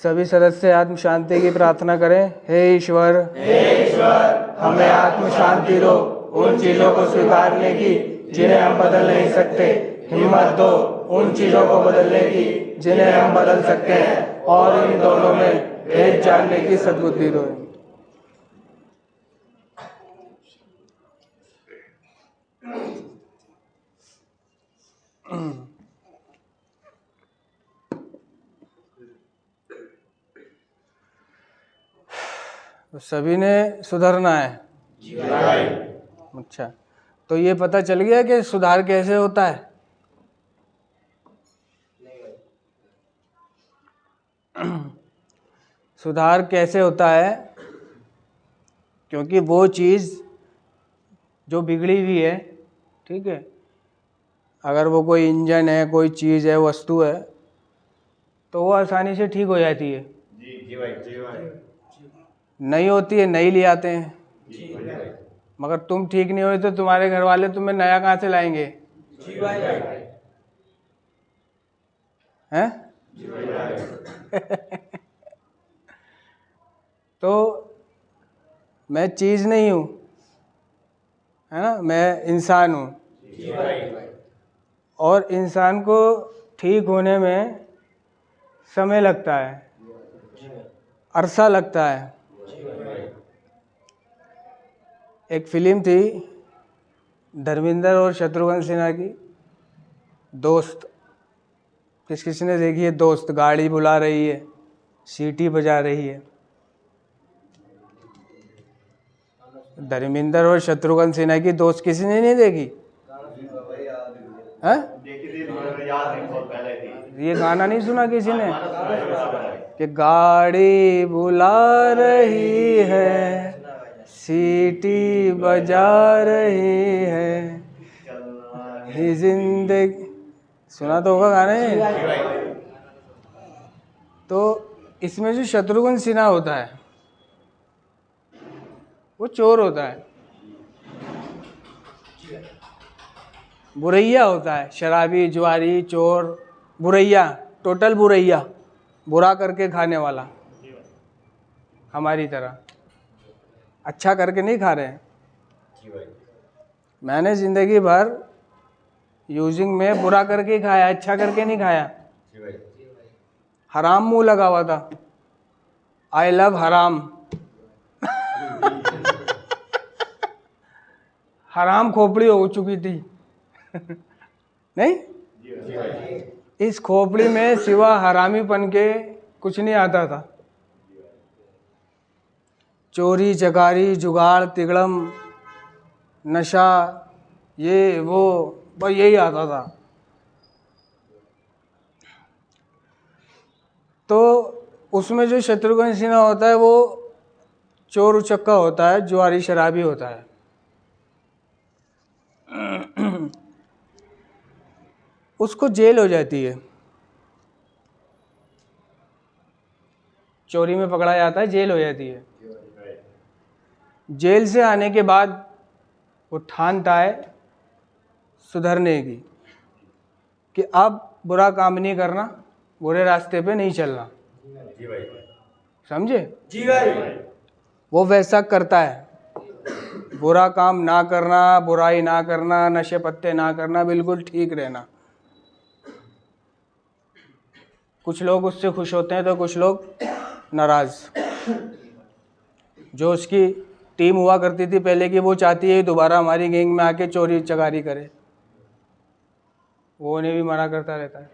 सभी सदस्य आत्म शांति की प्रार्थना करें। हे ईश्वर, हमें आत्म शांति दो, उन चीज़ों को स्वीकारने की जिन्हें हम बदल नहीं सकते। हिम्मत दो उन चीज़ों को बदलने की जिन्हें हम बदल सकते हैं, और इन दोनों में भेद जानने की सद्बुद्धि दो। तो सभी ने सुधरना है। जी भाई। अच्छा, तो ये पता चल गया कि सुधार कैसे होता है? सुधार कैसे होता है? क्योंकि वो चीज़ जो बिगड़ी हुई है, ठीक है, अगर वो कोई इंजन है, कोई चीज़ है, वस्तु है, तो वो आसानी से ठीक हो जाती है। जी भाई, जी भाई। नहीं होती है, नई ले आते हैं। जी भाई। मगर तुम ठीक नहीं हो तो तुम्हारे घर वाले तुम्हें नया कहाँ से लाएंगे? जी भाई। हैं? जी भाई। तो मैं चीज़ नहीं हूँ, है ना, मैं इंसान हूँ। जी भाई। और इंसान को ठीक होने में समय लगता है, अरसा लगता है। एक फिल्म थी धर्मेंद्र और शत्रुघ्न सिन्हा की, दोस्त। किसी ने देखी है? दोस्त। गाड़ी बुला रही है, सीटी बजा रही है। धर्मेंद्र और शत्रुघ्न सिन्हा की दोस्त किसी ने नहीं देखी? है? ये गाना नहीं सुना किसी ने कि गाड़ी बुला रही है, सीटी बजा रही है, ही जिंदगी। सुना तो होगा गाने। तो इसमें जो शत्रुघ्न सिन्हा होता है वो चोर होता है, बुरैया होता है। शराबी, जुआरी, चोर, बुरैया, टोटल बुरैया, बुरा करके खाने वाला। हमारी तरह अच्छा करके नहीं खा रहे हैं। मैंने जिंदगी भर यूजिंग में बुरा करके खाया, अच्छा करके नहीं खाया। हराम मुंह लगा हुआ था। आई लव हराम। हराम खोपड़ी हो चुकी थी। नहीं, इस खोपड़ी में सिवा हरामीपन के कुछ नहीं आता था। चोरी, चकारी, जुगाड़, तिगड़म, नशा, ये वो, बस यही आता था। तो उसमें जो शत्रुघ्न सिन्हा होता है वो चोर उचक्का होता है, जुआरी शराबी होता है। उसको जेल हो जाती है, चोरी में पकड़ा जाता है, जेल हो जाती है। जेल से आने के बाद वो ठानता है सुधरने की, कि अब बुरा काम नहीं करना, बुरे रास्ते पे नहीं चलना। जी भाई। समझे? जी भाई। वो वैसा करता है, बुरा काम ना करना, बुराई ना करना, नशे पत्ते ना करना, बिल्कुल ठीक रहना। कुछ लोग उससे खुश होते हैं तो कुछ लोग नाराज। जो उसकी टीम हुआ करती थी पहले की, वो चाहती है दोबारा हमारी गैंग में आके चोरी चकारी करे, वो उन्हें भी मना करता रहता है।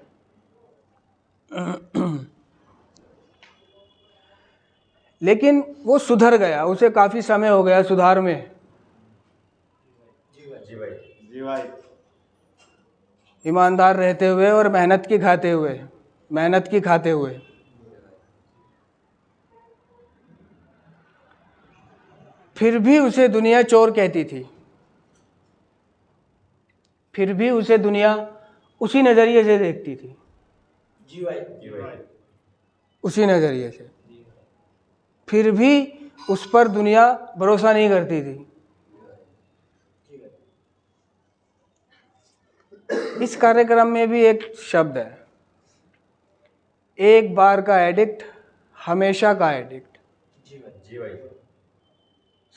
लेकिन वो सुधर गया, उसे काफी समय हो गया सुधार में। जी भाई। ईमानदार रहते हुए और मेहनत की खाते हुए। फिर भी उसे दुनिया चोर कहती थी, फिर भी उसे दुनिया उसी नजरिए से देखती थी। जी भाई। जी भाई। उसी नजरिए से। फिर भी उस पर दुनिया भरोसा नहीं करती थी। इस कार्यक्रम में भी एक शब्द है, एक बार का एडिक्ट हमेशा का एडिक्ट। जी भाई।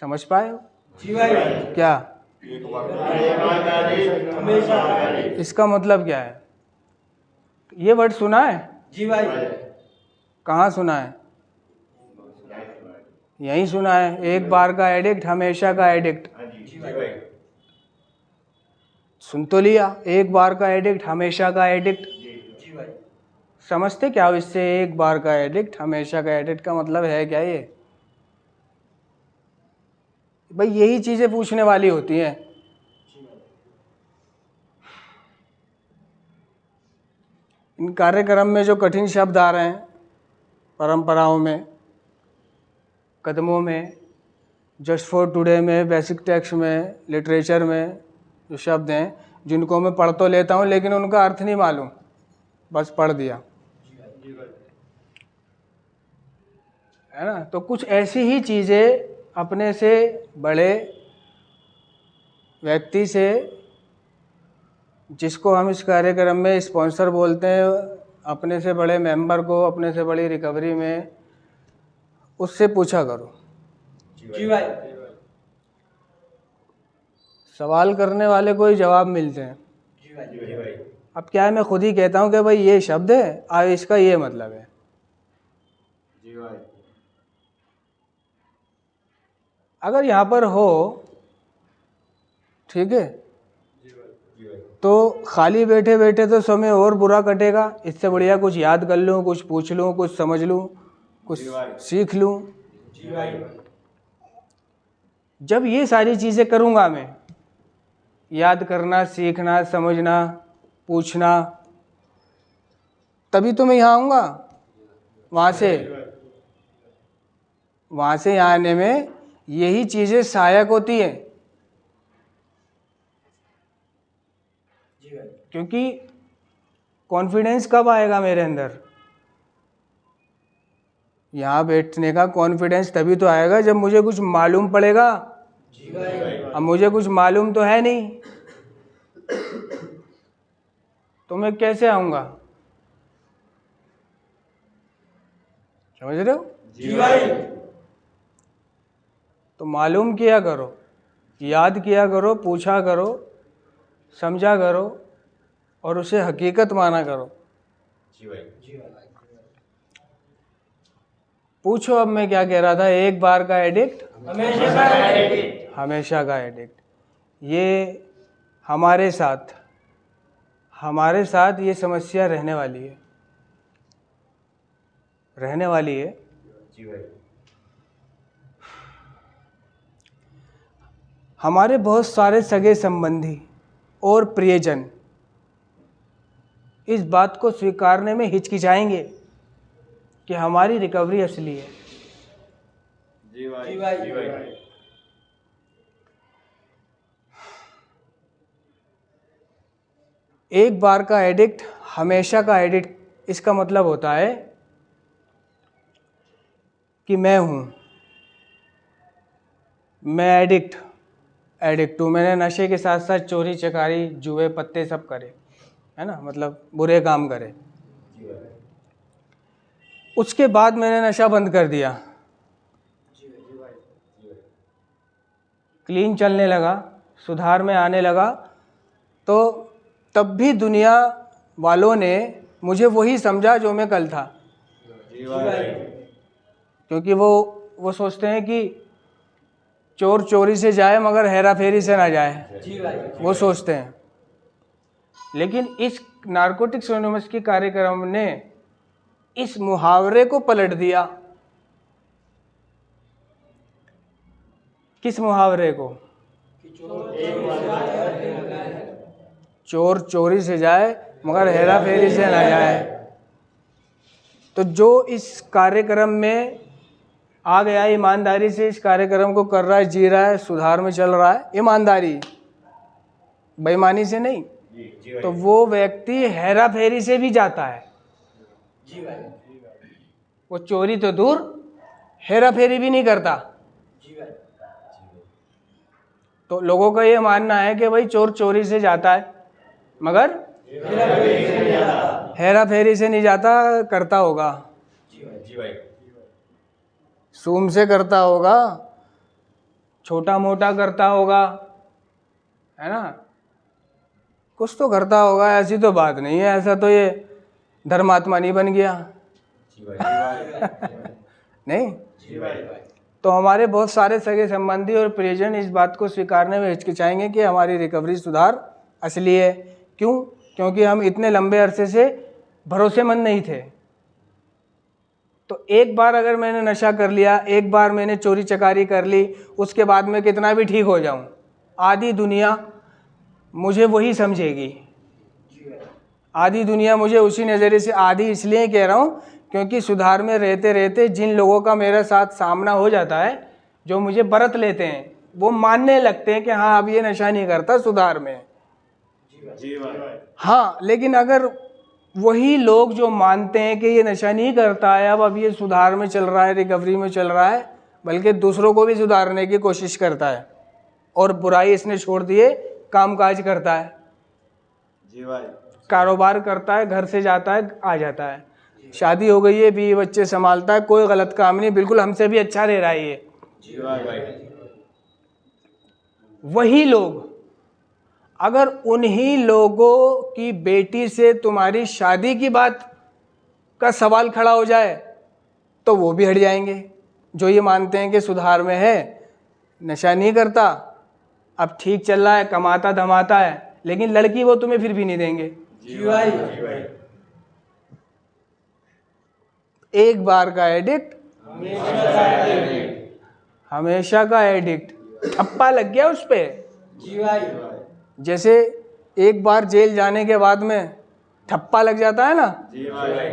समझ पाए हो? जी भाई। क्या हमेशा। इसका मतलब क्या है? ये वर्ड सुना है? जी भाई। कहाँ सुना है? यहीं सुना है। एक बार का एडिक्ट हमेशा का एडिक्ट। जी भाई। सुन तो लिया, एक बार का एडिक्ट हमेशा का एडिक्ट। जी भाई। समझते क्या हो इससे? एक बार का एडिक्ट हमेशा का एडिक्ट का मतलब है क्या ये? भाई यही चीजें पूछने वाली होती हैं। इन कार्यक्रम में जो कठिन शब्द आ रहे हैं, परंपराओं में, कदमों में, जस्ट फॉर टुडे में, बेसिक टेक्स्ट में, लिटरेचर में जो शब्द हैं, जिनको मैं पढ़ तो लेता हूँ लेकिन उनका अर्थ नहीं मालूम, बस पढ़ दिया, है ना? तो कुछ ऐसी ही चीज़ें अपने से बड़े व्यक्ति से, जिसको हम इस कार्यक्रम में स्पॉन्सर बोलते हैं, अपने से बड़े मेंबर को, अपने से बड़ी रिकवरी में, उससे पूछा करो। जी भाई। सवाल करने वाले को ही जवाब मिलते हैं। जी भाई। जी भाई। अब क्या है, मैं खुद ही कहता हूँ कि भाई ये शब्द है, अब इसका ये मतलब है। जी भाई। अगर यहाँ पर हो, ठीक है, जी भाई। तो खाली बैठे बैठे तो समय और बुरा कटेगा। इससे बढ़िया कुछ याद कर लूँ, कुछ पूछ लूँ, कुछ समझ लूँ, कुछ सीख लूँ। जी भाई। जब ये सारी चीज़ें करूँगा मैं, याद करना, सीखना, समझना, पूछना, तभी तो मैं यहाँ आऊँगा। वहाँ से यहाँ आने में यही चीज़ें सहायक होती हैं। जी भाई। क्योंकि कॉन्फिडेंस कब आएगा मेरे अंदर? यहाँ बैठने का कॉन्फिडेंस तभी तो आएगा जब मुझे कुछ मालूम पड़ेगा। जी भाई। अब मुझे कुछ मालूम तो है नहीं, तो मैं कैसे आऊँगा? समझ रहे हो? जी भाई। तो मालूम किया करो, याद किया करो, पूछा करो, समझा करो और उसे हकीकत माना करो। जी भाई। जी भाई। पूछो अब मैं क्या कह रहा था। एक बार का एडिक्ट हमेशा का एडिक्ट। हमेशा का एडिक्ट। ये हमारे साथ ये समस्या रहने वाली है, जी भाई। हमारे बहुत सारे सगे संबंधी और प्रियजन इस बात को स्वीकारने में हिचकिचाएंगे कि हमारी रिकवरी असली है। जी भाई। जी भाई। जी भाई। एक बार का एडिक्ट हमेशा का एडिक्ट, इसका मतलब होता है कि मैं हूँ, मैं एडिक्ट हूँ। मैंने नशे के साथ साथ चोरी चकारी, जुए पत्ते सब करे, है ना, मतलब बुरे काम करे। जी भाई। उसके बाद मैंने नशा बंद कर दिया, जी भाई। क्लीन चलने लगा, सुधार में आने लगा, तो तब भी दुनिया वालों ने मुझे वही समझा जो मैं कल था। जी भाई। क्योंकि वो सोचते हैं कि चोर चोरी से जाए मगर हेरा फेरी से ना जाए, जी भाई। वो सोचते हैं। लेकिन इस नारकोटिक्स एनोनिमस के कार्यक्रम ने इस मुहावरे को पलट दिया। किस मुहावरे को? चोर चोरी से जाए मगर हेरा फेरी से ना जाए। तो जो इस कार्यक्रम में आ गया, ईमानदारी से इस कार्यक्रम को कर रहा है, जी रहा है, सुधार में चल रहा है, ईमानदारी, बेईमानी से नहीं, जी भाई। तो वो व्यक्ति हेरा फेरी से भी जाता है। जी भाई। वो चोरी तो दूर, हेरा फेरी भी नहीं करता। जी भाई। तो लोगों का ये मानना है कि भाई चोर चोरी से जाता है मगर हेरा फेरी से नहीं जाता, करता होगा। जी भाई। सूम से करता होगा, छोटा मोटा करता होगा, है ना, कुछ तो करता होगा, ऐसी तो बात नहीं है, ऐसा तो ये धर्मात्मा नहीं बन गया। जी भाई। नहीं, जी भाई। तो हमारे बहुत सारे सगे संबंधी और परिजन इस बात को स्वीकारने में हिचकिचाएंगे कि हमारी रिकवरी सुधार असली है। क्यों? क्योंकि हम इतने लंबे अरसे से भरोसेमंद नहीं थे। तो एक बार अगर मैंने नशा कर लिया, एक बार मैंने चोरी चकारी कर ली, उसके बाद मैं कितना भी ठीक हो जाऊं, आधी दुनिया मुझे वही समझेगी। आधी दुनिया मुझे उसी नज़रिए से, आधी इसलिए कह रहा हूँ क्योंकि सुधार में रहते रहते जिन लोगों का मेरे साथ सामना हो जाता है, जो मुझे बरत लेते हैं, वो मानने लगते हैं कि हाँ अब ये नशा नहीं करता सुधार में। जी भाई। हाँ, लेकिन अगर वही लोग जो मानते हैं कि ये नशा नहीं करता है, अब ये सुधार में चल रहा है, रिकवरी में चल रहा है, बल्कि दूसरों को भी सुधारने की कोशिश करता है और बुराई इसने छोड़ दिए, कामकाज करता है, जी भाई। कारोबार करता है, घर से जाता है, आ जाता है, शादी हो गई है, बीवी बच्चे संभालता है, कोई गलत काम नहीं, बिल्कुल हमसे भी अच्छा रह रहा है ये। जी भाई। वही लोग, अगर उन्हीं लोगों की बेटी से तुम्हारी शादी की बात का सवाल खड़ा हो जाए तो वो भी हट जाएंगे, जो ये मानते हैं कि सुधार में है, नशा नहीं करता, अब ठीक चल रहा है, कमाता धमाता है, लेकिन लड़की वो तुम्हें फिर भी नहीं देंगे। जी भाई। जी भाई। एक बार का एडिक्ट हमेशा का एडिक्ट, ठप्पा लग गया उस पे। जी भाई। जैसे एक बार जेल जाने के बाद में ठप्पा लग जाता है ना, जी भाई।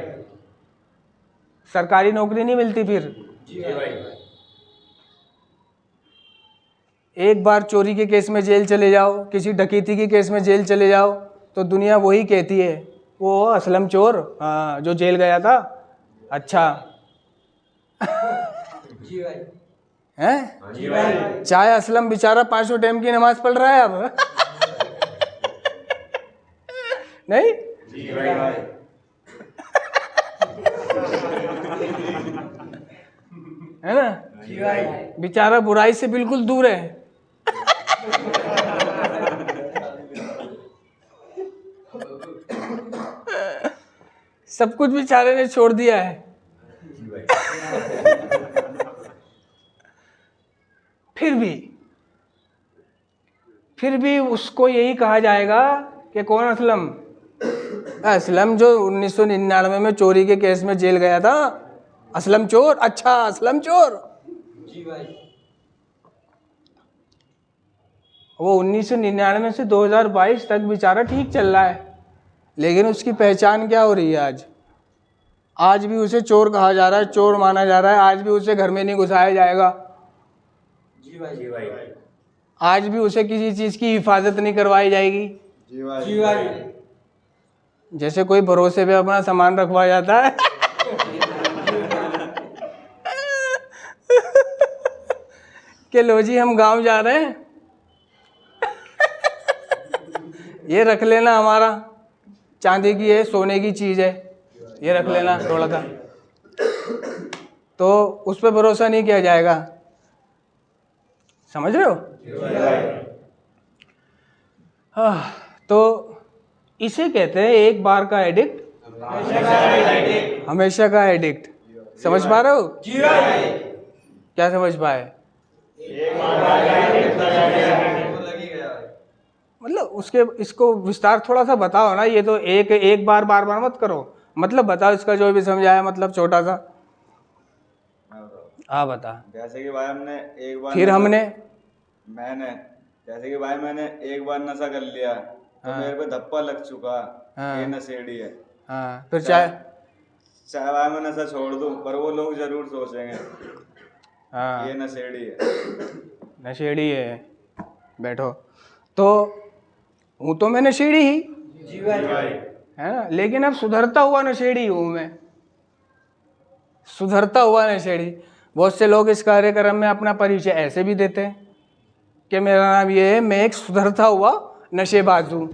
सरकारी नौकरी नहीं मिलती फिर। जी भाई। एक बार चोरी के केस में जेल चले जाओ, किसी डकैती के केस में जेल चले जाओ, तो दुनिया वही कहती है, वो असलम चोर, हाँ, जो जेल गया था। अच्छा जी भाई। हैं? जी भाई। चाहे असलम बेचारा 5 टाइम की नमाज पढ़ रहा है अब नहीं? जी भाई। है ना? जी भाई। बेचारा बुराई से बिल्कुल दूर है। सब कुछ बेचारे ने छोड़ दिया है, जी भाई। फिर भी उसको यही कहा जाएगा कि कौन असलम? असलम जो 1999 में चोरी के केस में जेल गया था, असलम चोर। अच्छा, असलम चोर। जी भाई। वो 1999 से 2022 तक बेचारा ठीक चल रहा है, लेकिन उसकी पहचान क्या हो रही है आज? आज भी उसे चोर कहा जा रहा है, चोर माना जा रहा है, आज भी उसे घर में नहीं घुसाया जाएगा, जी भाई। जी भाई। आज भी उसे किसी चीज़ की हिफाजत नहीं करवाई जाएगी। जी भाई। जी भाई। जैसे कोई भरोसे पे अपना सामान रखवा जाता है कि लो जी हम गांव जा रहे हैं, ये रख लेना, हमारा चांदी की है, सोने की चीज़ है, ये रख लेना थोड़ा सा, तो उस पर भरोसा नहीं किया जाएगा। समझ रहे हो? हाँ, तो इसे कहते हैं एक बार का एडिक्ट हमेशा का एडिक्ट। समझ पा रहे हो? जी भाई। क्या समझ पाए? मतलब उसके इसको विस्तार थोड़ा सा बताओ ना, ये तो एक बार बार बार मत करो, मतलब बताओ इसका जो भी समझाया, मतलब छोटा सा। हाँ बता। जैसे कि भाई हमने एक बार फिर मैंने जैसे कि भाई मैंने एक बार नशा कर लिया तो मेरे पे धप्पा लग चुका, ये नशेड़ी है। हाँ, फिर चाहे चाहे भाई मैं नशा छोड़ दूं, पर वो लोग जरूर सोचेंगे हाँ ये नशेड़ी है। नशेड़ी है। बैठो, तो हूँ तो मैं नशेड़ी ही, जी भाई। है ना, लेकिन अब सुधरता हुआ नशेड़ी हूँ मैं, सुधरता हुआ नशेड़ी। बहुत से लोग इस कार्यक्रम में अपना परिचय ऐसे भी देते हैं कि मेरा नाम ये है, मैं एक सुधरता हुआ नशेबाज हूँ,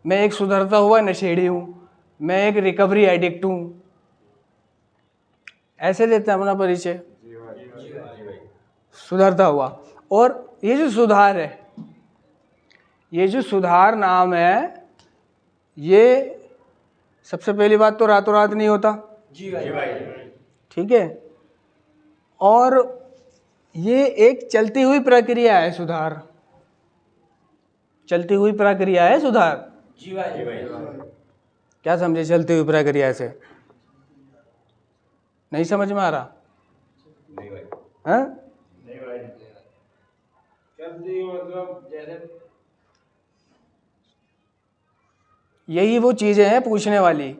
मैं एक सुधरता हुआ नशेड़ी हूँ, मैं एक रिकवरी एडिक्ट हूँ, ऐसे देते हैं अपना परिचय। जी भाई। सुधरता हुआ। और ये जो सुधार है, ये जो सुधार नाम है, ये सबसे पहली बात तो रातों रात नहीं होता, जी भाई। ठीक है। और ये एक चलती हुई प्रक्रिया है सुधार, चलती हुई प्रक्रिया है सुधार। जी भाई। क्या समझे चलती हुई प्रक्रिया से? नहीं समझ में आ रहा? नहीं भाई। हाँ? मतलब जैसे यही वो चीज़ें हैं पूछने वाली।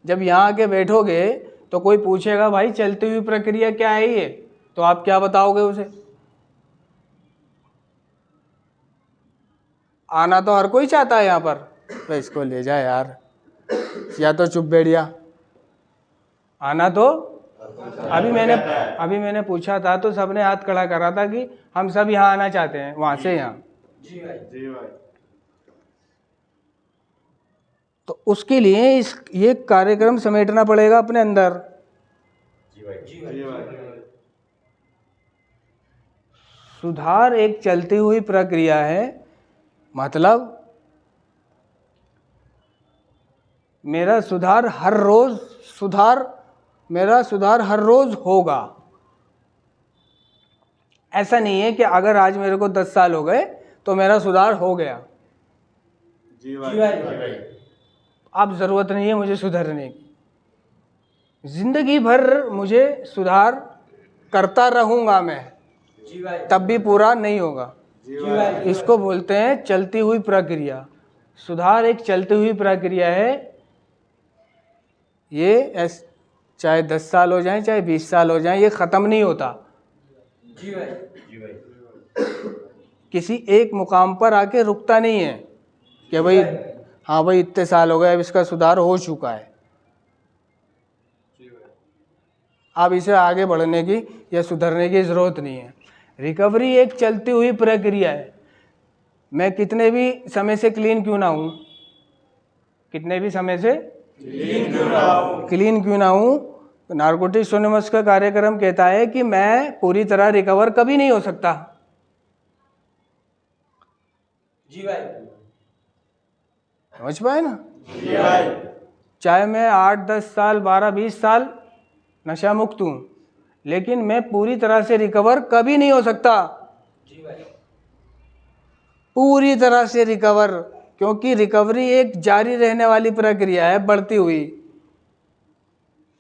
जब यहाँ आके बैठोगे तो कोई पूछेगा भाई चलती हुई प्रक्रिया क्या है ये, तो आप क्या बताओगे उसे? आना तो हर कोई चाहता है यहाँ पर, तो इसको ले जा यार, या तो चुप बैठ जा। आना तो अभी मैंने पूछा था तो सबने हाथ खड़ा करा था कि हम सब यहाँ आना चाहते हैं, वहां से यहाँ। जी भाई। जी भाई। तो उसके लिए ये कार्यक्रम समेटना पड़ेगा अपने अंदर। जी भाई। जी जी भाई। सुधार एक चलती हुई प्रक्रिया है, मतलब मेरा सुधार हर रोज होगा। ऐसा नहीं है कि अगर आज मेरे को 10 साल हो गए तो मेरा सुधार हो गया। जी भाई। जी भाई। अब जरूरत नहीं है मुझे सुधरने की, जिंदगी भर मुझे सुधार करता रहूंगा मैं, जी भाई। तब भी पूरा नहीं होगा। जी जी भाई। भाई। इसको बोलते हैं चलती हुई प्रक्रिया। सुधार एक चलती हुई प्रक्रिया है। ये चाहे 10 साल हो जाए चाहे 20 साल हो जाए, ये ख़त्म नहीं होता। जी भाई। जी भाई। किसी एक मुकाम पर आके रुकता नहीं है कि भाई हाँ भाई इतने साल हो गए अब इसका सुधार हो चुका है, अब इसे आगे बढ़ने की या सुधरने की ज़रूरत नहीं है। रिकवरी एक चलती हुई प्रक्रिया है। मैं कितने भी समय से क्लीन क्यों ना हूँ, कितने भी समय से क्लीन क्यों ना हूँ, नारकोटिक्स एनोनिमस का कार्यक्रम कहता है कि मैं पूरी तरह रिकवर कभी नहीं हो सकता। जी भाई। समझ पाए ना? जी भाई। चाहे मैं 8, 10 साल, 12, 20 साल नशा मुक्त हूँ, लेकिन मैं पूरी तरह से रिकवर कभी नहीं हो सकता, जी भाई। पूरी तरह से रिकवर। क्योंकि रिकवरी एक जारी रहने वाली प्रक्रिया है, बढ़ती हुई,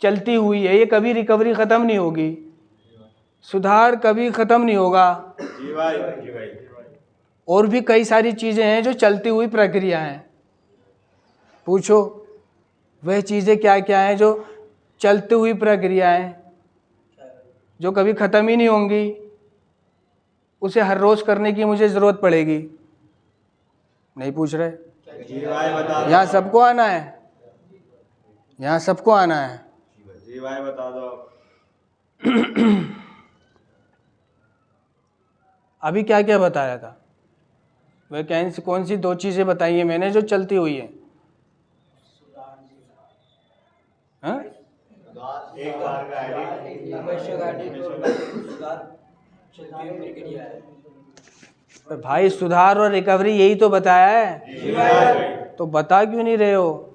चलती हुई है। ये कभी रिकवरी ख़त्म नहीं होगी, सुधार कभी ख़त्म नहीं होगा। जी भाई। जी भाई। और भी कई सारी चीज़ें हैं जो चलती हुई प्रक्रिया हैं। पूछो वह चीज़ें क्या क्या हैं जो चलती हुई प्रक्रिया हैं, जो कभी ख़त्म ही नहीं होंगी, उसे हर रोज़ करने की मुझे ज़रूरत पड़ेगी। नहीं पूछ रहे? जी भाई बता दो। यहाँ सबको आना है, यहाँ सबको आना है। जी भाई बता दो। अभी क्या क्या बताया था? वह कौन सी 2 चीज़ें बताई हैं मैंने जो चलती हुई है? हाँ? एक बार का आवश्यक सुधार चलती हुई प्रक्रिया है। तो भाई सुधार और रिकवरी यही तो बताया है, जी भाई। तो बता क्यों नहीं रहे हो?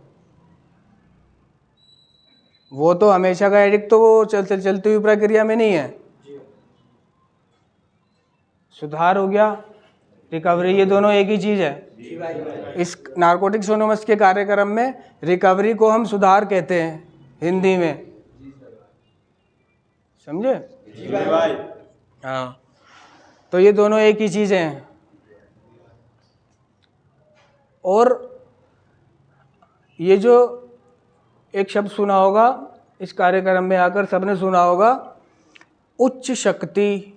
वो तो हमेशा का एडिक्ट तो वो चलती हुई प्रक्रिया में नहीं है। सुधार हो गया, रिकवरी, ये दोनों एक ही चीज़ है। जी भाई। इस नारकोटिक्स एनोनिमस के कार्यक्रम में रिकवरी को हम सुधार कहते हैं हिंदी में, समझे? जी भाई। हाँ, तो ये दोनों एक ही चीज़ हैं। और ये जो एक शब्द सुना होगा इस कार्यक्रम में आकर, सबने सुना होगा, उच्च शक्ति।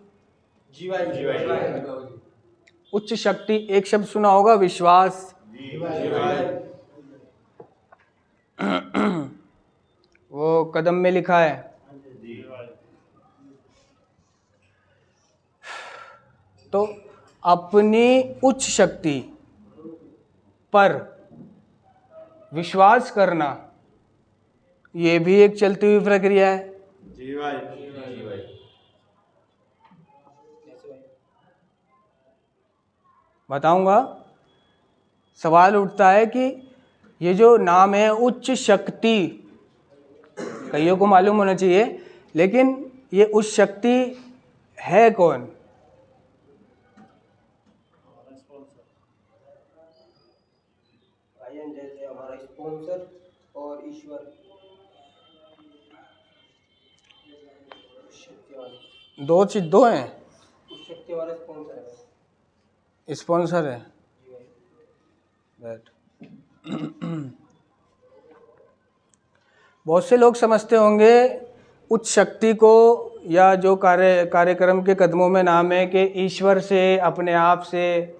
जी भाई। जी भाई। उच्च शक्ति। एक शब्द सुना होगा, विश्वास। जी भाई। वो कदम में लिखा है। तो अपनी उच्च शक्ति पर विश्वास करना, ये भी एक चलती हुई प्रक्रिया है। जी भाई। जी भाई। बताऊंगा। सवाल उठता है कि ये जो नाम है उच्च शक्ति, कईयों को मालूम होना चाहिए, लेकिन ये उच्च शक्ति है कौन? आयन जैसे हमारा स्पॉन्सर और ईश्वर शक्ति वाले, दो हैं, उस शक्ति वाला स्पॉन्सर है। स्पॉन्सर है। जी भाई। बैठ। बहुत से लोग समझते होंगे उच्च शक्ति को, या जो कार्यक्रम के कदमों में नाम है कि ईश्वर से, अपने आप से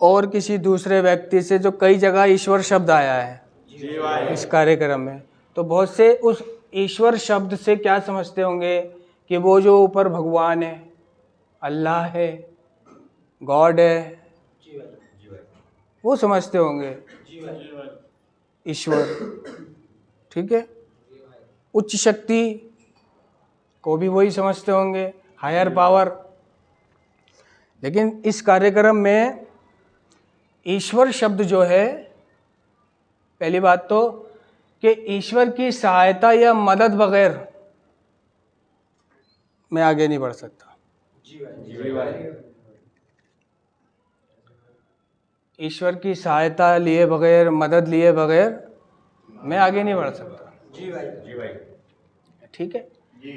और किसी दूसरे व्यक्ति से, जो कई जगह ईश्वर शब्द आया है जी भाई। इस कार्यक्रम में। तो बहुत से उस ईश्वर शब्द से क्या समझते होंगे कि वो जो ऊपर भगवान है, अल्लाह है, गॉड है, जी भाई। वो समझते होंगे जी भाई। ईश्वर। ठीक है। उच्च शक्ति को भी वही समझते होंगे, हायर पावर। लेकिन इस कार्यक्रम में ईश्वर शब्द जो है, पहली बात तो कि ईश्वर की सहायता या मदद बगैर मैं आगे नहीं बढ़ सकता। जी भाई। जी भाई। ईश्वर की सहायता लिए बगैर, मदद लिए बगैर मैं आगे नहीं बढ़ सकता। जी भाई। जी भाई। ठीक है। जी।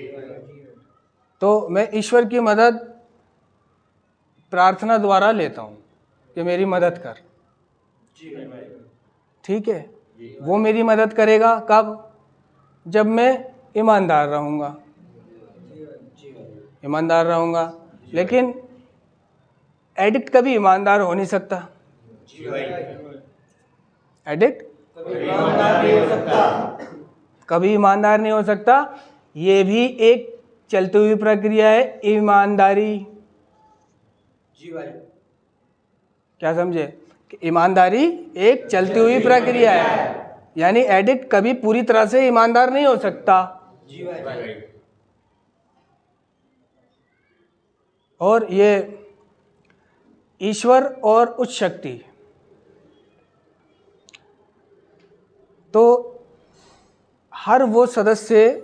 तो मैं ईश्वर की मदद प्रार्थना द्वारा लेता हूँ कि मेरी मदद कर। जी भाई। ठीक है। वो मेरी मदद करेगा कब? जब मैं ईमानदार रहूँगा। जी भाई। ईमानदार रहूँगा। लेकिन एडिक्ट कभी ईमानदार हो नहीं सकता। जी भाई। एडिक्ट कभी ईमानदार नहीं हो सकता। कभी ईमानदार नहीं हो सकता। ये भी एक चलती हुई प्रक्रिया है, ईमानदारी। जी भाई। क्या समझे? कि ईमानदारी एक चलती हुई प्रक्रिया है, यानी एडिक्ट कभी पूरी तरह से ईमानदार नहीं हो सकता। जी भाई। और ये ईश्वर और उच्च शक्ति, तो हर वो सदस्य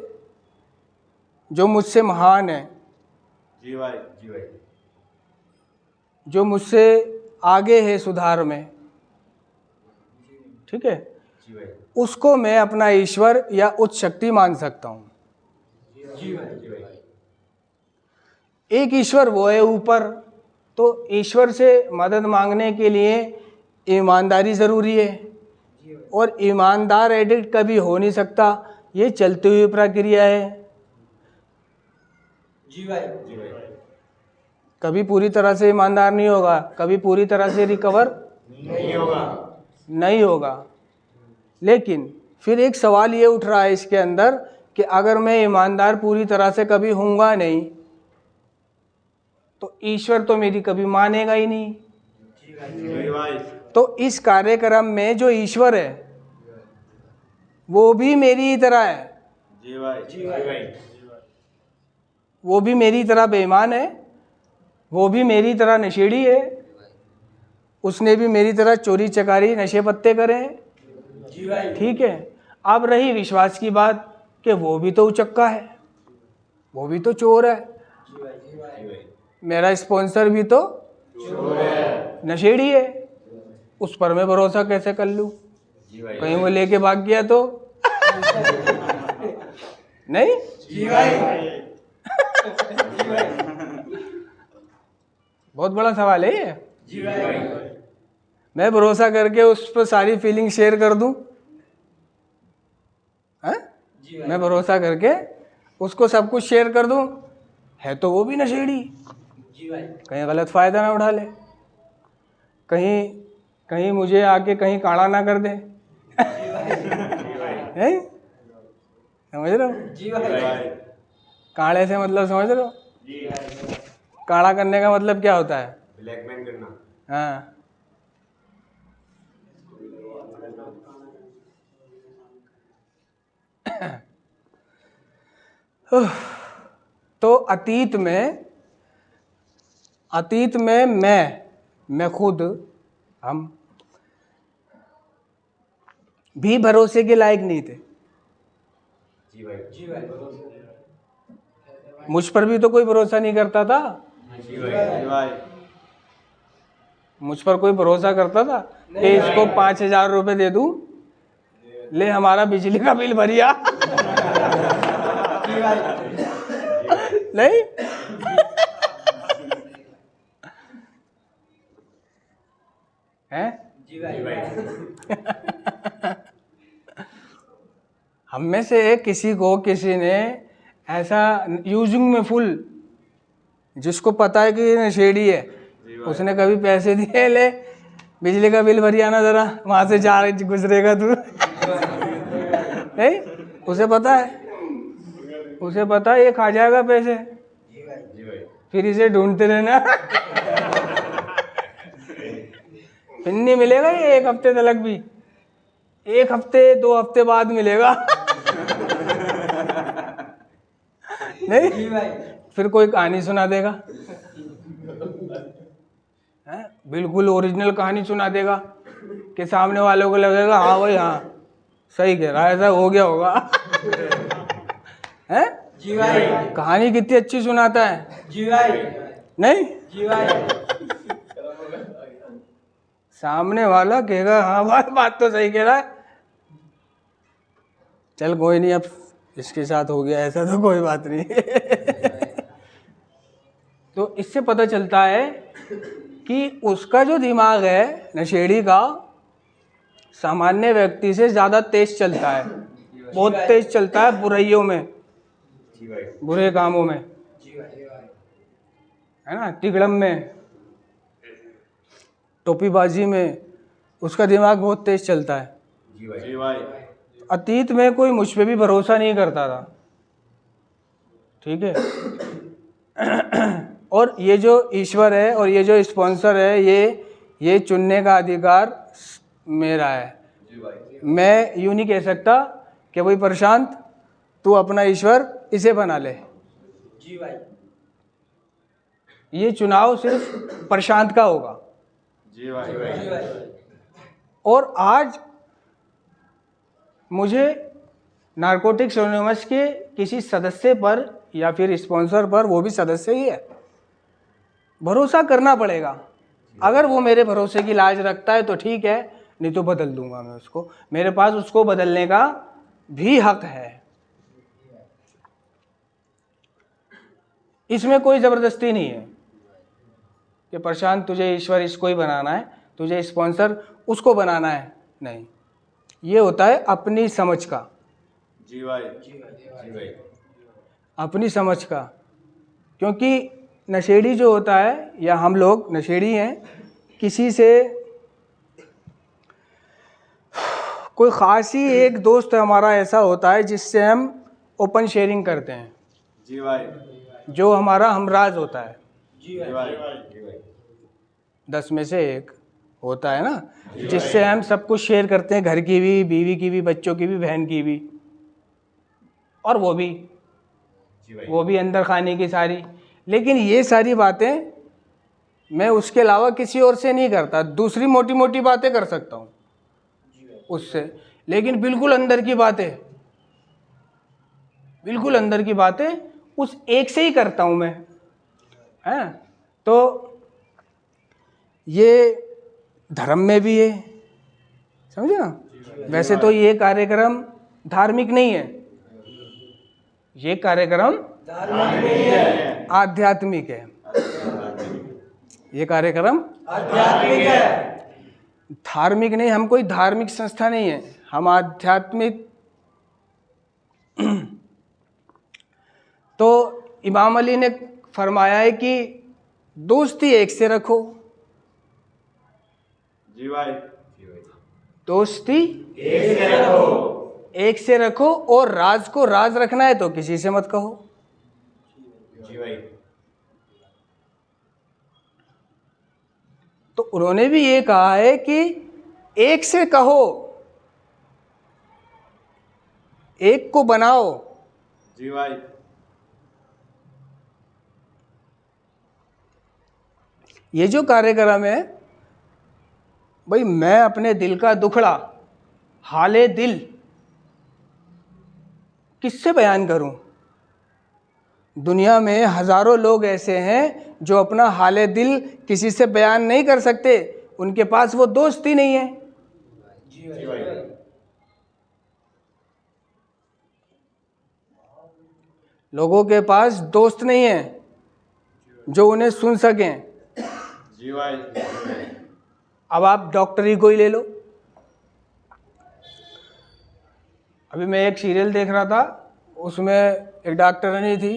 जो मुझसे महान है, जी भाई। जी भाई। जो मुझसे आगे है सुधार में, ठीक है, जी भाई। उसको मैं अपना ईश्वर या उच्च शक्ति मान सकता हूँ। जी भाई। जी भाई। एक ईश्वर वो है ऊपर, तो ईश्वर से मदद मांगने के लिए ईमानदारी ज़रूरी है, और ईमानदार एडिक्ट कभी हो नहीं सकता। ये चलती हुई प्रक्रिया है। जी भाई। जी भाई। कभी पूरी तरह से ईमानदार नहीं होगा, कभी पूरी तरह से रिकवर नहीं होगा। लेकिन फिर एक सवाल ये उठ रहा है इसके अंदर कि अगर मैं ईमानदार पूरी तरह से कभी होऊंगा नहीं, तो ईश्वर तो मेरी कभी मानेगा ही नहीं। जी भाई। तो इस कार्यक्रम में जो ईश्वर है वो भी मेरी ही तरह है, जी भाई। जी भाई। वो भी मेरी तरह बेईमान है, वो भी मेरी तरह नशेड़ी है, उसने भी मेरी तरह चोरी चकारी नशे पत्ते करे हैं। जी भाई। ठीक है। अब रही विश्वास की बात कि वो भी तो उचक्का है, वो भी तो चोर है, जी भाई। जी भाई। मेरा स्पॉन्सर भी तो नशेड़ी है, उस पर मैं भरोसा कैसे कर लूँ? जी भाई। कहीं वो लेके भाग गया तो नहीं। जी भाई। बहुत बड़ा सवाल है ये। जी भाई। मैं भरोसा करके उस पर सारी फीलिंग शेयर कर दूं? हैं? जी भाई। मैं भरोसा करके उसको सब कुछ शेयर कर दूं? है तो वो भी नशेड़ी, जी भाई। कहीं गलत फायदा ना उठा ले, कहीं कहीं मुझे आके कहीं काढ़ा ना कर दे। हैं? समझ रहे हो? जी भाई। काढ़े से मतलब समझ रहे हो? काढ़ा करने का मतलब क्या होता है? ब्लैकमेल करना। हाँ। तो अतीत में मैं मैं खुद, हम भी भरोसे के लायक नहीं थे। जी भाई। मुझ पर भी तो कोई भरोसा नहीं करता था। जी भाई। मुझ पर कोई भरोसा करता था कि इसको 5,000 रुपये दे दूं, ले हमारा बिजली का बिल भरिया। जी भाई। नहीं। हैं? जी भाई। हम में से किसी को किसी ने ऐसा यूजिंग में फुल, जिसको पता है कि ये नशेड़ी है, उसने कभी पैसे दिए, ले बिजली का बिल भरिया ना जरा, वहां से जा गुजरेगा तू। नहीं, उसे पता है ये खा जाएगा पैसे, फिर इसे ढूंढते रहना। फिर नहीं मिलेगा ये 1 हफ्ते तक भी, 1 हफ्ते 2 हफ्ते बाद मिलेगा। नहीं, जी भाई। फिर कोई कहानी सुना देगा, हैं? बिल्कुल ओरिजिनल कहानी सुना देगा कि सामने वालों को लगेगा हाँ भाई हाँ सही कह रहा है, ऐसा हो गया होगा। हैं? जी भाई। कहानी कितनी अच्छी सुनाता है। जी भाई। नहीं, जी भाई। सामने वाला कहेगा हाँ भाई बात तो सही कह रहा है, चल कोई नहीं, अब इसके साथ हो गया ऐसा तो कोई बात नहीं। तो इससे पता चलता है कि उसका जो दिमाग है नशेड़ी का, सामान्य व्यक्ति से ज़्यादा तेज चलता है, बहुत तेज चलता है बुराइयों में, बुरे कामों में, जी भाई। है ना, तिगड़म में, टोपीबाजी में, उसका दिमाग बहुत तेज चलता है। जी भाई। अतीत में कोई मुझ पे भी भरोसा नहीं करता था, ठीक है। और ये जो ईश्वर है और ये जो स्पॉन्सर है, ये चुनने का अधिकार मेरा है। मैं यूँ नहीं कह सकता कि भाई प्रशांत तू अपना ईश्वर इसे बना ले। जी भाई। ये चुनाव सिर्फ प्रशांत का होगा। जी भाई। जी भाई। और आज मुझे नारकोटिक्स एनोनिमस के किसी सदस्य पर या फिर स्पॉन्सर पर, वो भी सदस्य ही है, भरोसा करना पड़ेगा। अगर वो मेरे भरोसे की लाज रखता है तो ठीक है, नहीं तो बदल दूंगा मैं उसको। मेरे पास उसको बदलने का भी हक है। इसमें कोई ज़बरदस्ती नहीं है कि प्रशांत तुझे ईश्वर इसको ही बनाना है, तुझे स्पॉन्सर उसको बनाना है, नहीं। ये होता है अपनी समझ का। जी भाई। अपनी समझ का। क्योंकि नशेड़ी जो होता है, या हम लोग नशेड़ी हैं, किसी से कोई ख़ास ही एक दोस्त हमारा ऐसा होता है जिससे हम ओपन शेयरिंग करते हैं, जी भाई। जो हमारा हमराज होता है। जी जी भाई। भाई। 10 में से एक होता है ना, जिससे हम सब कुछ शेयर करते हैं, घर की भी, बीवी की भी, बच्चों की भी, बहन की भी, और वो भी अंदर खाने की सारी। लेकिन ये सारी बातें मैं उसके अलावा किसी और से नहीं करता। दूसरी मोटी मोटी बातें कर सकता हूँ उससे, लेकिन बिल्कुल अंदर की बातें उस एक से ही करता हूँ मैं, हैं। तो ये धर्म में भी है, समझे ना। वैसे तो ये कार्यक्रम धार्मिक नहीं है, ये कार्यक्रम आध्यात्मिक है। ये कार्यक्रम आध्यात्मिक है। धार्मिक नहीं, हम कोई धार्मिक संस्था नहीं है, हम आध्यात्मिक। तो इमाम अली ने फरमाया है कि दोस्ती एक से रखो। जी भाई। दोस्ती एक से रखो, और राज को राज रखना है तो किसी से मत कहो। जी भाई। तो उन्होंने भी ये कहा है कि एक से कहो, एक को बनाओ। जी भाई। ये जो कार्यक्रम है भाई मैं अपने दिल का दुखड़ा, हाले दिल किससे बयान करूं? दुनिया में हजारों लोग ऐसे हैं जो अपना हाले दिल किसी से बयान नहीं कर सकते, उनके पास वो दोस्त ही नहीं है। जी भाई। लोगों के पास दोस्त नहीं है जो उन्हें सुन सकें। जी भाई। अब आप डॉक्टरी को ही ले लो। अभी मैं एक सीरियल देख रहा था, उसमें एक डॉक्टरनी थी,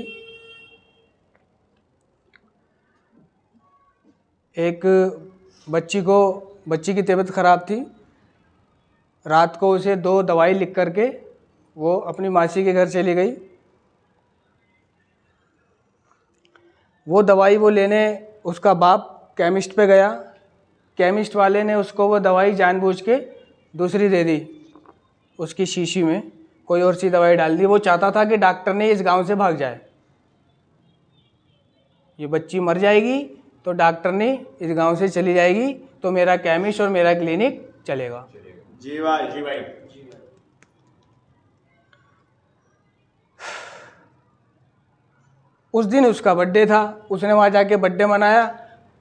एक बच्ची की तबीयत ख़राब थी। रात को उसे 2 दवाई लिख करके वो अपनी मासी के घर चली गई। वो दवाई वो लेने उसका बाप केमिस्ट पे गया। केमिस्ट वाले ने उसको वो दवाई जानबूझ के दूसरी दे दी, उसकी शीशी में कोई और सी दवाई डाल दी। वो चाहता था कि डॉक्टर ने इस गांव से भाग जाए, ये बच्ची मर जाएगी तो डॉक्टर ने इस गांव से चली जाएगी, तो मेरा केमिस्ट और मेरा क्लिनिक चलेगा। जी भाई। जी भाई। उस दिन उसका बर्थडे था, उसने वहाँ जाके बर्थडे मनाया।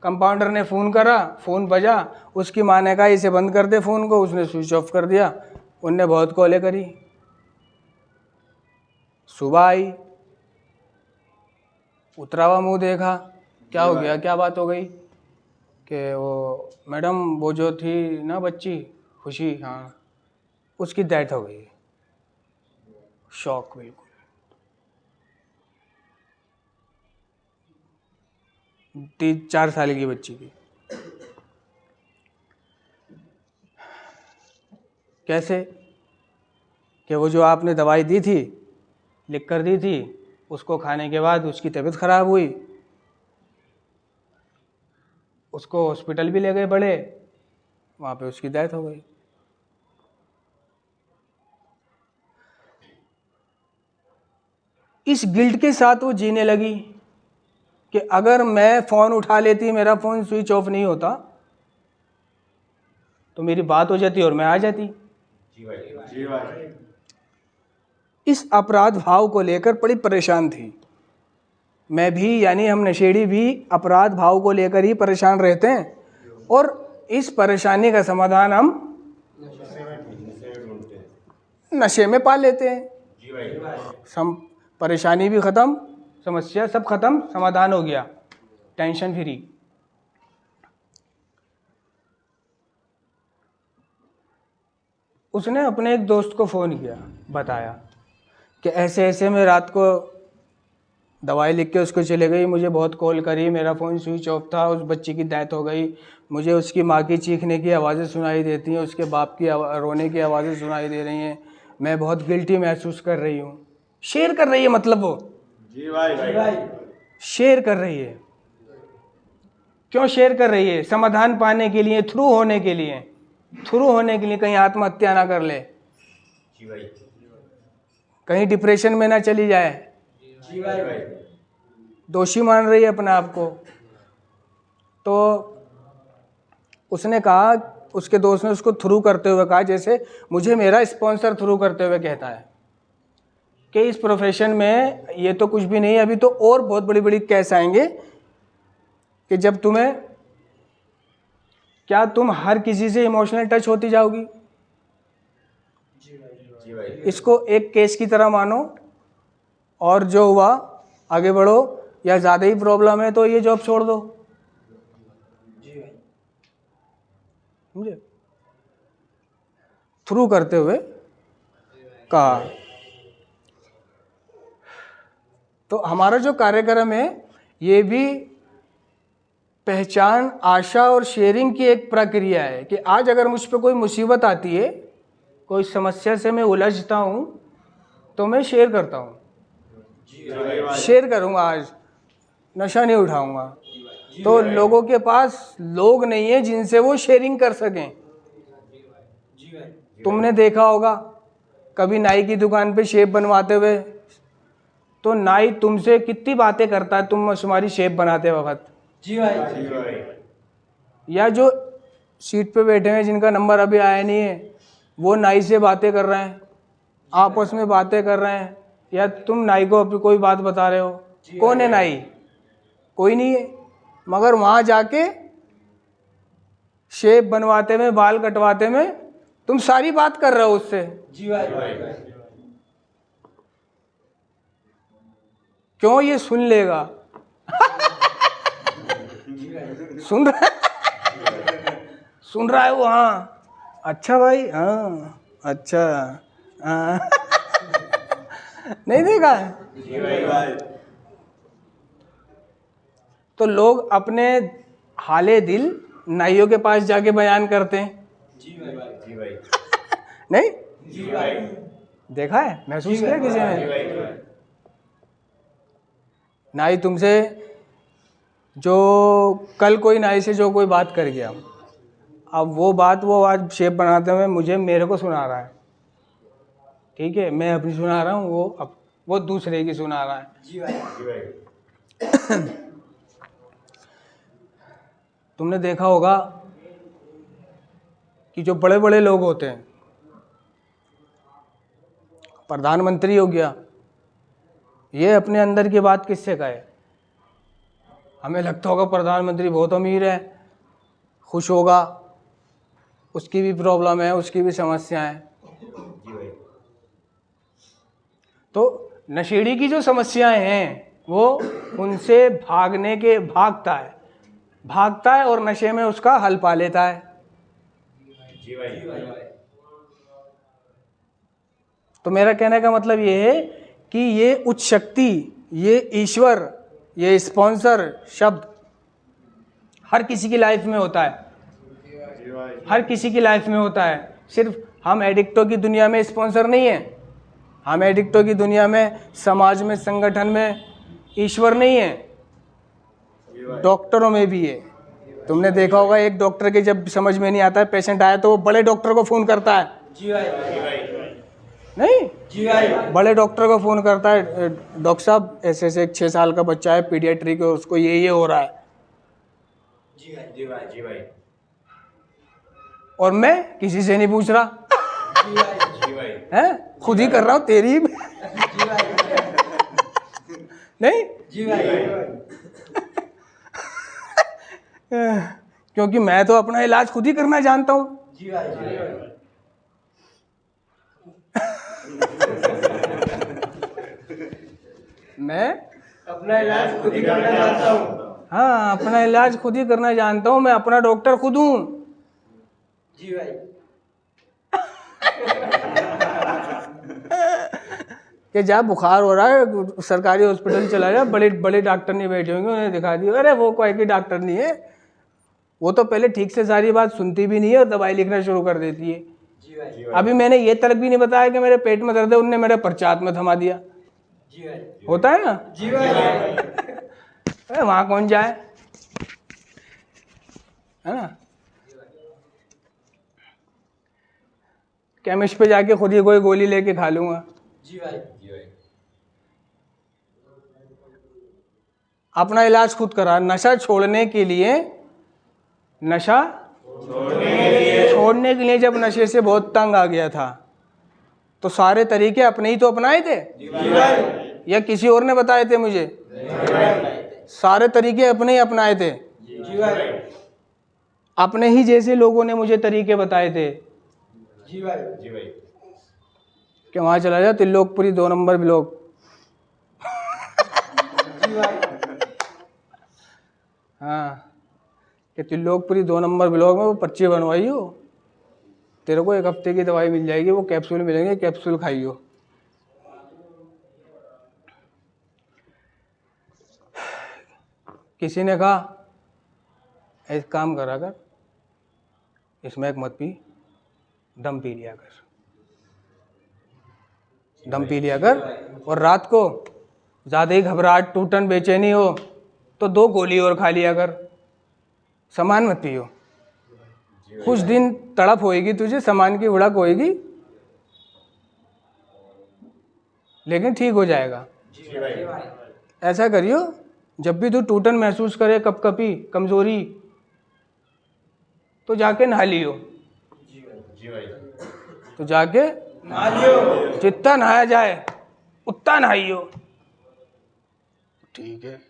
कंपाउंडर ने फ़ोन करा, फ़ोन बजा, उसकी माँ ने कहा इसे बंद कर दे फ़ोन को, उसने स्विच ऑफ कर दिया। उनने बहुत कॉलें करी। सुबह आई, उतरा हुआ मुँह देखा, क्या हो गया, क्या बात हो गई? कि वो मैडम वो जो थी ना बच्ची खुशी, हाँ, उसकी डेथ हो गई। शॉक बिल्कुल। 3-4 साल की बच्ची की। कैसे? कि वो जो आपने दवाई दी थी, लिख कर दी थी, उसको खाने के बाद उसकी तबीयत खराब हुई, उसको हॉस्पिटल भी ले गए बड़े, वहाँ पे उसकी डेथ हो गई। इस गिल्ट के साथ वो जीने लगी कि अगर मैं फ़ोन उठा लेती, मेरा फ़ोन स्विच ऑफ नहीं होता, तो मेरी बात हो जाती और मैं आ जाती। जी भाई। जी भाई। इस अपराध भाव को लेकर बड़ी परेशान थी। मैं भी, यानी हम नशेड़ी भी अपराध भाव को लेकर ही परेशान रहते हैं, और इस परेशानी का समाधान हम नशे में पा लेते हैं। जी भाई। परेशानी भी ख़त्म, समस्या सब ख़त्म, समाधान हो गया, टेंशन फ्री। उसने अपने एक दोस्त को फ़ोन किया, बताया कि ऐसे ऐसे मैं रात को दवाई लिख के उसको चले गई, मुझे बहुत कॉल करी, मेरा फ़ोन स्विच ऑफ था, उस बच्ची की डेथ हो गई, मुझे उसकी माँ की चीखने की आवाज़ें सुनाई देती हैं, उसके बाप की रोने की आवाज़ें सुनाई दे रही हैं, मैं बहुत गिल्टी महसूस कर रही हूँ। शेयर कर रही है, मतलब वो जी भाई। जी भाई। शेयर कर रही है। क्यों शेयर कर रही है? समाधान पाने के लिए, थ्रू होने के लिए, कहीं आत्महत्या ना कर ले, जी भाई। कहीं डिप्रेशन में ना चली जाए। जी भाई। दोषी मान रही है अपने आप को। तो उसने कहा, उसके दोस्त ने उसको थ्रू करते हुए कहा, जैसे मुझे मेरा स्पॉन्सर थ्रू करते हुए कहता है कि इस प्रोफेशन में ये तो कुछ भी नहीं है, अभी तो और बहुत बड़ी बड़ी केस आएंगे कि जब तुम्हें, क्या तुम हर किसी से इमोशनल टच होती जाओगी? जी भाई। इसको एक केस की तरह मानो, और जो हुआ आगे बढ़ो, या ज़्यादा ही प्रॉब्लम है तो ये जॉब छोड़ दो। समझे? थ्रू करते हुए कहा। तो हमारा जो कार्यक्रम है ये भी पहचान, आशा और शेयरिंग की एक प्रक्रिया है कि आज अगर मुझ पर कोई मुसीबत आती है, कोई समस्या से मैं उलझता हूँ, तो मैं शेयर करता हूँ। शेयर करूँगा, आज नशा नहीं उठाऊँगा। तो लोगों के पास लोग नहीं है जिनसे वो शेयरिंग कर सकें। तुमने देखा होगा कभी नाई की दुकान पे शेप बनवाते हुए, तो नाई तुमसे कितनी बातें करता है तुम्हारी शेप बनाते वक्त। जी भाई। जी भाई। या जो सीट पे बैठे हैं जिनका नंबर अभी आया नहीं है, वो नाई से बातें कर रहे हैं, आपस में बातें कर रहे हैं, या तुम नाई को अपनी कोई बात बता रहे हो। कौन है नाई? कोई नहीं है। मगर वहाँ जाके शेप बनवाते में, बाल कटवाते में तुम सारी बात कर रहे हो उससे। जी भाई। क्यों? ये सुन लेगा। सुन रहा है? सुन रहा है वो? हाँ, अच्छा भाई, हाँ अच्छा, हाँ। नहीं देखा है? तो लोग अपने हाले दिल नाइयों के पास जाके बयान करते हैं। जी भाई। जी भाई। नहीं जी भाई। देखा है? महसूस किया किसी ने? नाई तुमसे, जो कल कोई नाई से जो कोई बात कर गया, अब वो बात वो आज शेप बनाते हुए मेरे को सुना रहा है। ठीक है, मैं अपनी सुना रहा हूँ, वो दूसरे की सुना रहा है। जी भाई। जी भाई। तुमने देखा होगा कि जो बड़े बड़े लोग होते हैं, प्रधानमंत्री हो गया, ये अपने अंदर की बात किससे कहे? हमें लगता होगा प्रधानमंत्री बहुत अमीर है, खुश होगा, उसकी भी प्रॉब्लम है, उसकी भी समस्या है। जी भाई। तो नशेड़ी की जो समस्याएं हैं वो उनसे भागता है और नशे में उसका हल पा लेता है। जी भाई। तो मेरा कहने का मतलब ये है कि ये उच्च शक्ति, ये ईश्वर, ये स्पॉन्सर शब्द हर किसी की लाइफ में होता है। जी भाई। हर किसी की लाइफ में होता है। सिर्फ हम एडिक्टों की दुनिया में स्पॉन्सर नहीं है, हम एडिक्टों की दुनिया में, समाज में, संगठन में ईश्वर नहीं है, डॉक्टरों में भी है। तुमने देखा होगा, एक डॉक्टर के जब समझ में नहीं आता है, पेशेंट आया तो वो बड़े डॉक्टर को फ़ोन करता है। जी भाई। नहीं, जी भाई। बड़े डॉक्टर को फ़ोन करता है, डॉक्टर साहब ऐसे ऐसे एक 6 साल का बच्चा है, पीडियाट्रिक है, उसको ये हो रहा है। जी भाई। जी भाई। जी भाई। और मैं किसी से नहीं पूछ रहा, जी भाई। जी भाई। है खुद ही कर रहा हूँ, तेरी भी। जी भाई। नहीं, जी भाई। क्योंकि मैं तो अपना इलाज खुद ही करना जानता हूँ। जी भाई। जी भाई। मैं अपना इलाज खुद ही करना चाहता हूँ। हाँ, अपना इलाज खुद ही करना जानता हूँ, मैं अपना डॉक्टर खुद हूँ। जी भाई। कि जब बुखार हो रहा है सरकारी हॉस्पिटल चला जा, बड़े बड़े डॉक्टर नहीं बैठे होंगे, उन्हें दिखा दिया, अरे वो कोई की डॉक्टर नहीं है, वो तो पहले ठीक से सारी बात सुनती भी नहीं है और दवाई लिखना शुरू कर देती है। जी भाई। अभी मैंने ये तक भी नहीं बताया कि मेरे पेट में दर्द है, उनने मेरे पर्चात में थमा दिया। जी भाई। होता है ना? जी भाई। अरे वहाँ कौन जाए, है ना? केमिस्ट पे जाके खुद ही कोई गोली लेके खा लूंगा। जी भाई। जी भाई। अपना इलाज खुद करा। नशा छोड़ने के लिए, नशा छोड़ने के लिए जब नशे से बहुत तंग आ गया था तो सारे तरीके अपने ही तो अपनाए थे, या किसी और ने बताए थे मुझे? सारे तरीके अपने ही अपनाए थे। जी भाई। अपने ही जैसे लोगों ने मुझे तरीके बताए थे जी भाई। जी भाई। कि वहाँ चला जा त्रिलोकपुरी 2 नंबर ब्लॉक, जी भाई। हाँ, कि त्रिलोकपुरी 2 नंबर ब्लॉक में वो पर्ची बनवाई हो, तेरे को 1 हफ्ते की दवाई मिल जाएगी, वो कैप्सूल मिलेंगे, कैप्सूल खाइयो। किसी ने कहा एक काम करा कर, इसमें एक मत पी, दम पी लिया कर, दम पी लिया कर, और रात को ज़्यादा ही घबराहट, टूटन, बेचैनी हो तो 2 गोली और खा लिया कर, सामान मत पियो। कुछ दिन तड़प होएगी तुझे, सामान की उड़क होएगी, लेकिन ठीक हो जाएगा। जी भाई। ऐसा करियो, जब भी तू टूटन महसूस करे, कपकपी, कमजोरी, तो जाके नहा लियो। जी भाई। तो जाके नहा लियो। जितना नहाया जाए उतना नहाइयो। ठीक है।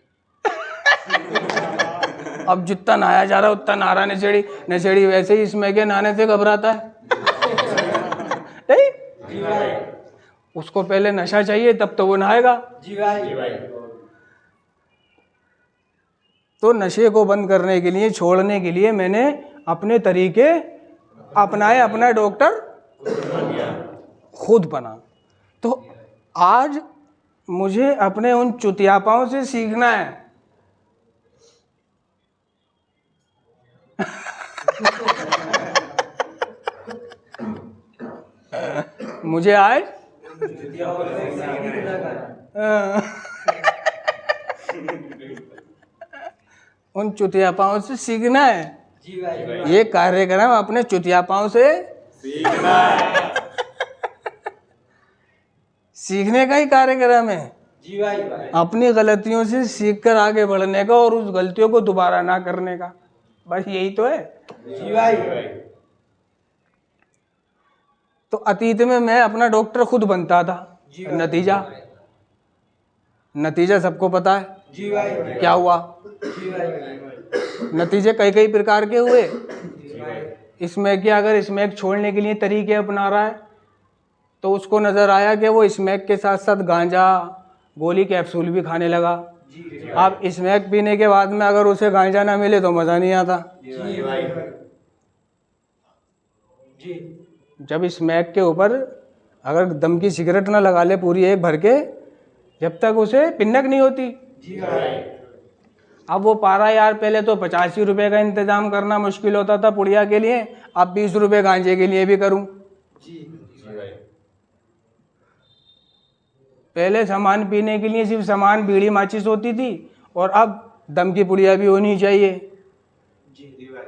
अब जितना नहाया जा रहा है उतना नहा रहा नशेड़ी। नशेड़ी वैसे ही इसमें के नहाने से घबराता है नहीं? जी भाई। उसको पहले नशा चाहिए तब तो वो नहाएगा। जी भाई। तो नशे को बंद करने के लिए, छोड़ने के लिए मैंने अपने तरीके अपनाए, अपना डॉक्टर खुद बना। तो आज मुझे अपने उन चुतियापाओं से सीखना है। मुझे आज उन चुतियापाओं से सीखना है। जी भाई। ये कार्यक्रम अपने चुतियापाओं से सीखना है। सीखने का ही कार्यक्रम है। जी भाई। अपनी गलतियों से सीखकर आगे बढ़ने का और उस गलतियों को दोबारा ना करने का, बस यही तो है। जी भाई। तो अतीत में मैं अपना डॉक्टर खुद बनता था। जी भाई। नतीजा सबको पता है जी भाई। क्या हुआ। जी भाई। नतीजे कई कई प्रकार के हुए। जी भाई। इसमें क्या, अगर स्मैक छोड़ने के लिए तरीके अपना रहा है तो उसको नज़र आया कि वो स्मैक के साथ साथ गांजा, गोली, कैप्सूल भी खाने लगा। जी अब स्मैक पीने के बाद में अगर उसे गांजा ना मिले तो मज़ा नहीं आता। भाई। जी। जब स्मैक के ऊपर अगर दम की सिगरेट ना लगा ले पूरी एक भर के, जब तक उसे पिन्नक नहीं होती। जी भाई। अब वो पारा यार, पहले तो 85 रुपये का इंतजाम करना मुश्किल होता था पुड़िया के लिए, अब 20 रुपये गांजे के लिए भी करूं। जी भाई। पहले सामान पीने के लिए सिर्फ सामान बीड़ी माचिस होती थी, और अब दम की पुड़िया भी होनी चाहिए। जी भाई।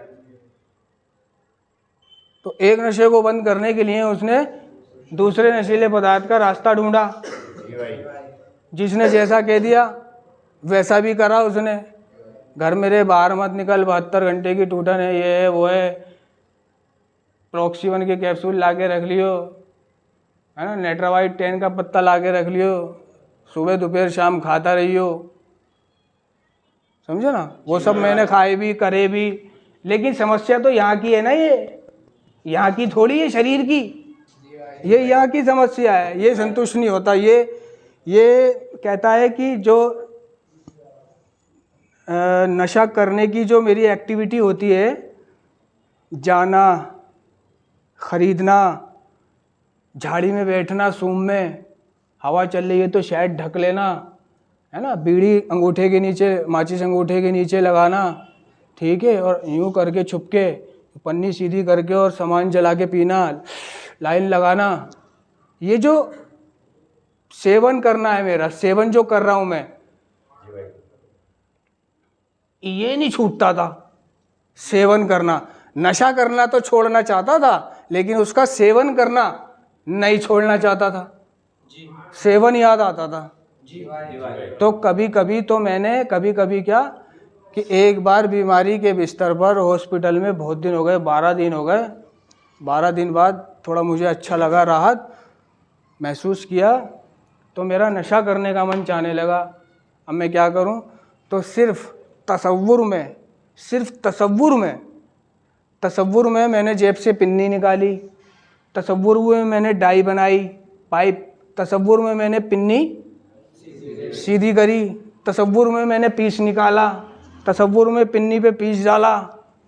तो एक नशे को बंद करने के लिए उसने दूसरे नशीले पदार्थ का रास्ता ढूंढा। जिसने जैसा कह दिया वैसा भी करा उसने। घर मेरे बाहर मत निकल, 72 घंटे की टूटन है, ये है वो है, प्रॉक्सी1 के कैप्सूल ला के रख लियो, है ना, नेट्रावाइट 10 का पत्ता ला के रख लियो, सुबह दोपहर शाम खाता रहियो। समझे ना? वो सब मैंने खाए भी, करे भी, लेकिन समस्या तो यहाँ की है ना, ये यहाँ की थोड़ी है, शरीर की। ये यहाँ की समस्या है। ये संतुष्ट नहीं होता। ये कहता है कि जो नशा करने की जो मेरी एक्टिविटी होती है, जाना, खरीदना, झाड़ी में बैठना, सूम में हवा चल रही है तो शायद ढक लेना, है ना, बीड़ी अंगूठे के नीचे, माचिस अंगूठे के नीचे लगाना, ठीक है, और यूं करके छुपके पन्नी सीधी करके और सामान जला के पीना, लाइन लगाना, ये जो सेवन करना है मेरा, सेवन जो कर रहा हूं मैं, ये नहीं छूटता था। सेवन करना, नशा करना तो छोड़ना चाहता था, लेकिन उसका सेवन करना नहीं छोड़ना चाहता था। सेवन याद आता था। तो कभी कभी तो मैंने क्या कि एक बार बीमारी के बिस्तर पर हॉस्पिटल में, बहुत दिन हो गए, 12 दिन हो गए, 12 दिन बाद थोड़ा मुझे अच्छा लगा, राहत महसूस किया, तो मेरा नशा करने का मन चाहने लगा। अब मैं क्या करूं? तो सिर्फ तसव्वुर में मैंने जेब से पिन्नी निकाली, तसव्वुर में मैंने डाई बनाई, पाइप, तसव्वुर में मैंने पिन्नी सीधी करी, तसव्वुर में मैंने पीस निकाला, तसव्वुर में पिन्नी पे पीस डाला,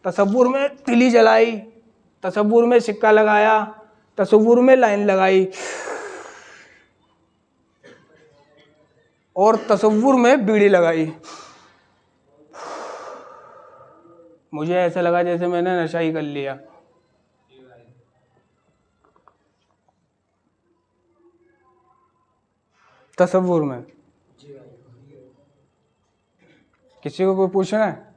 तसव्वुर में तिली जलाई, तसव्वुर में सिक्का लगाया, तसव्वुर में लाइन लगाई, और तसव्वुर में बीड़ी लगाई। मुझे ऐसा लगा जैसे मैंने नशा ही कर लिया। तसव्वुर में। किसी को कोई पूछना है?